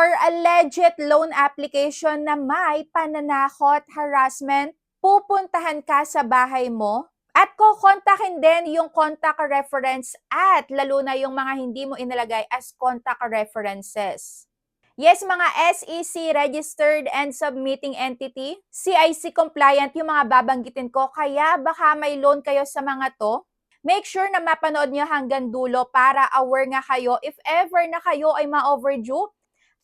For a legit loan application na may pananakot, harassment, pupuntahan ka sa bahay mo at kukontakin din yung contact reference at lalo na yung mga hindi mo inilagay as contact references. Yes, mga SEC registered and submitting entity, CIC compliant yung mga babanggitin ko, kaya baka may loan kayo sa mga to. Make sure na mapanood nyo hanggang dulo para aware nga kayo if ever na kayo ay ma-overdue,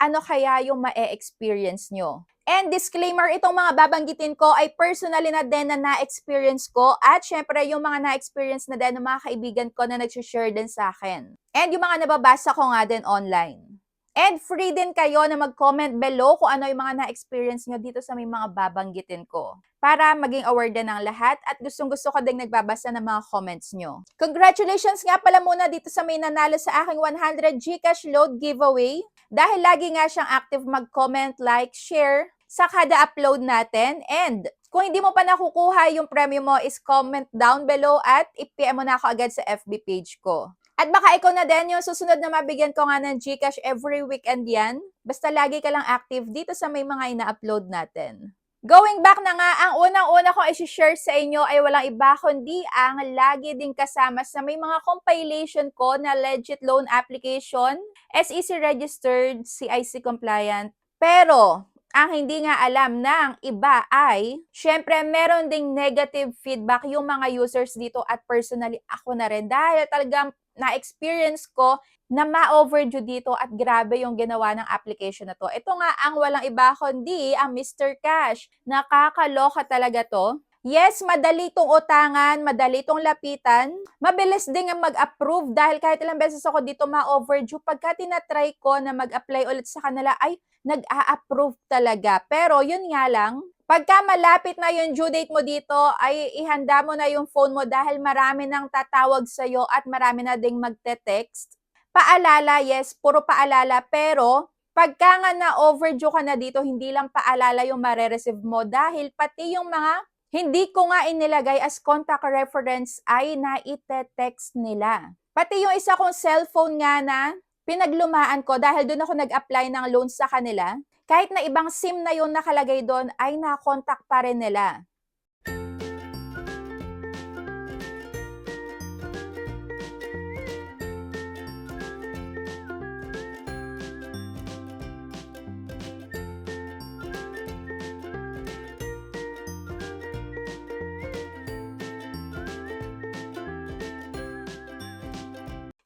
ano kaya yung ma-experience nyo. And disclaimer, itong mga babanggitin ko ay personally na din na na-experience ko at syempre yung mga na-experience na din ng mga kaibigan ko na nag-share din sa akin. And yung mga nababasa ko nga din online. And free din kayo na mag-comment below kung ano yung mga na-experience nyo dito sa may mga babanggitin ko. Para maging aware din ng lahat at gustong-gusto ko din nagbabasa ng mga comments nyo. Congratulations nga pala muna dito sa may nanalo sa aking 100 GCash load giveaway. Dahil lagi nga siyang active mag-comment, like, share sa kada upload natin. And kung hindi mo pa nakukuha yung premium mo is comment down below at i-PM mo na ako agad sa FB page ko. At baka ikaw na din yung susunod na mabigyan ko nga ng GCash every weekend yan. Basta lagi ka lang active dito sa may mga ina-upload natin. Going back na nga, ang unang-una kong i-share sa inyo ay walang iba kundi ang lagi din kasama sa may mga compilation ko na legit loan application, SEC registered, CIC compliant. Pero ang hindi nga alam ng iba ay, syempre meron ding negative feedback yung mga users dito at personally ako na rin dahil talagang na-experience ko na ma-overdue dito at grabe yung ginawa ng application na to. Ito nga ang walang iba kundi ang Mr. Cash. Nakakaloka talaga to. Yes, madali itong utangan, madali itong lapitan. Mabilis din ang mag-approve dahil kahit ilang beses ako dito ma-overdue. Pagka tinatry ko na mag-apply ulit sa kanila ay nag-a-approve talaga. Pero yun nga lang, pagka malapit na yung due date mo dito, ay ihanda mo na yung phone mo dahil marami nang tatawag sa'yo at marami na ding magte-text. Paalala, yes, puro paalala, pero pagka nga na-overdue ka na dito, hindi lang paalala yung mare-receive mo dahil pati yung mga hindi ko nga inilagay as contact reference ay naite-text nila. Pati yung isa kong cellphone nga na pinaglumaan ko dahil doon ako nag-apply ng loan sa kanila, kahit na ibang SIM na yung nakalagay doon ay na-contact pa rin nila.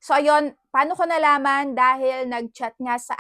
So ayun, paano ko nalaman? Dahil nag-chat nga sa